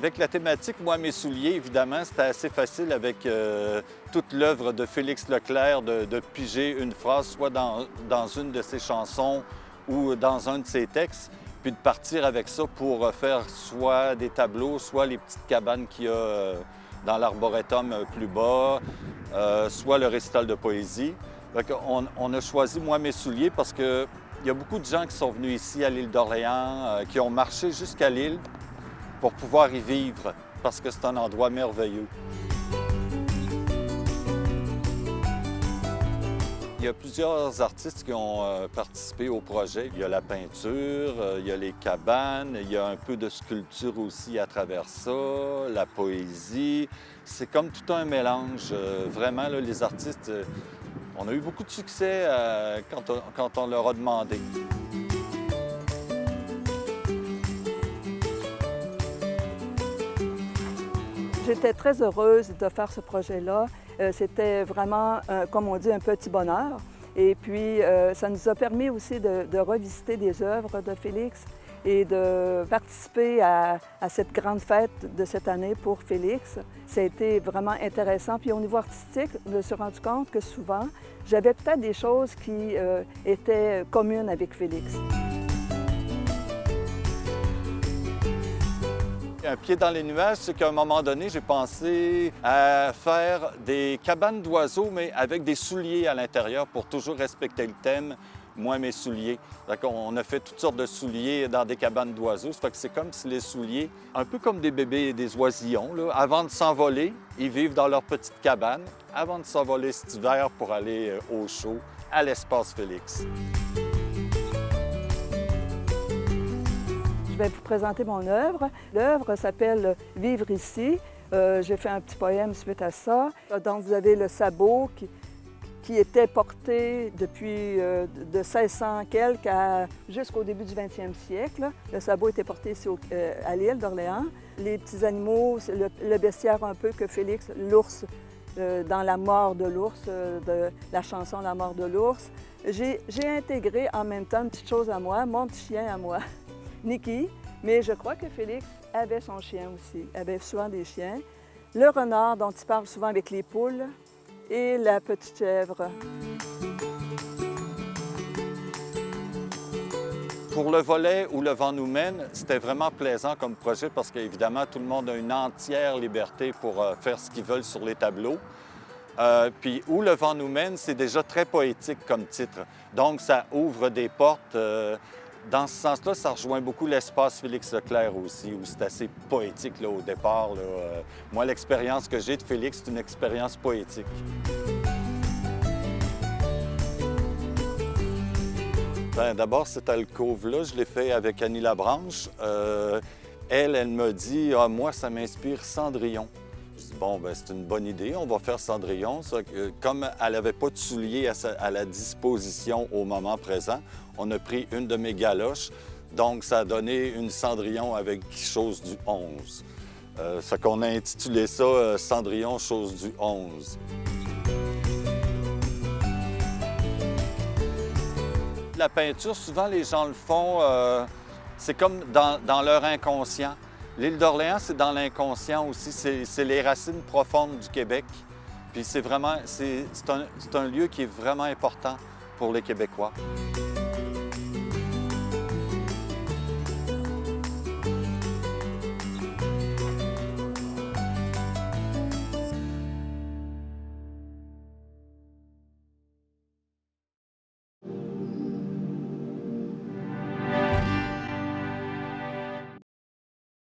Avec la thématique « Moi, mes souliers », évidemment, c'était assez facile avec toute l'œuvre de Félix Leclerc de piger une phrase, soit dans une de ses chansons ou dans un de ses textes, puis de partir avec ça pour faire soit des tableaux, soit les petites cabanes qu'il y a dans l'arboretum plus bas, soit le récital de poésie. Donc, on a choisi « Moi, mes souliers » parce qu'il y a beaucoup de gens qui sont venus ici à l'île d'Orléans, qui ont marché jusqu'à l'île pour pouvoir y vivre, parce que c'est un endroit merveilleux. Il y a plusieurs artistes qui ont participé au projet. Il y a la peinture, il y a les cabanes, il y a un peu de sculpture aussi à travers ça, la poésie. C'est comme tout un mélange. Vraiment, là, les artistes, on a eu beaucoup de succès quand on leur a demandé. J'étais très heureuse de faire ce projet-là. C'était vraiment, comme on dit, un petit bonheur. Et puis, ça nous a permis aussi de revisiter des œuvres de Félix et de participer à cette grande fête de cette année pour Félix. Ça a été vraiment intéressant. Puis au niveau artistique, je me suis rendu compte que souvent, j'avais peut-être des choses qui étaient communes avec Félix. Un pied dans les nuages, c'est qu'à un moment donné, j'ai pensé à faire des cabanes d'oiseaux, mais avec des souliers à l'intérieur pour toujours respecter le thème « Moi, mes souliers ». Donc, on a fait toutes sortes de souliers dans des cabanes d'oiseaux. Ça fait que c'est comme si les souliers, un peu comme des bébés et des oisillons, là, avant de s'envoler, ils vivent dans leur petite cabane, avant de s'envoler cet hiver pour aller au chaud, à l'espace Félix. Je vais vous présenter mon œuvre. L'œuvre s'appelle « Vivre ici ». J'ai fait un petit poème suite à ça. Donc, vous avez le sabot qui était porté depuis de 1600 quelques jusqu'au début du 20e siècle. Le sabot était porté ici à l'île d'Orléans. Les petits animaux, le bestiaire un peu que Félix, l'ours, dans La mort de l'ours, de la chanson La mort de l'ours. J'ai intégré en même temps une petite chose à moi, mon petit chien à moi. Niki, mais je crois que Félix avait son chien aussi, avait souvent des chiens. Le renard dont il parle souvent avec les poules et la petite chèvre. Pour le volet Où le vent nous mène, c'était vraiment plaisant comme projet parce qu'évidemment, tout le monde a une entière liberté pour faire ce qu'ils veulent sur les tableaux. Puis Où le vent nous mène, c'est déjà très poétique comme titre. Donc, ça ouvre des portes. Dans ce sens-là, ça rejoint beaucoup l'espace Félix Leclerc aussi, où c'est assez poétique là, au départ. Là. Moi, l'expérience que j'ai de Félix, c'est une expérience poétique. D'abord, cette alcôve-là, je l'ai fait avec Annie Labranche. Elle me dit « Ah, moi, ça m'inspire Cendrillon ». Je dis « Bon, ben c'est une bonne idée, on va faire Cendrillon ». Comme elle n'avait pas de souliers à la disposition au moment présent, on a pris une de mes galoches, donc ça a donné une Cendrillon avec chose du 11. Ça qu'on a intitulé ça Cendrillon, chose du 11. La peinture, souvent les gens le font, c'est comme dans leur inconscient. L'île d'Orléans, c'est dans l'inconscient aussi, c'est les racines profondes du Québec. Puis c'est un lieu qui est vraiment important pour les Québécois.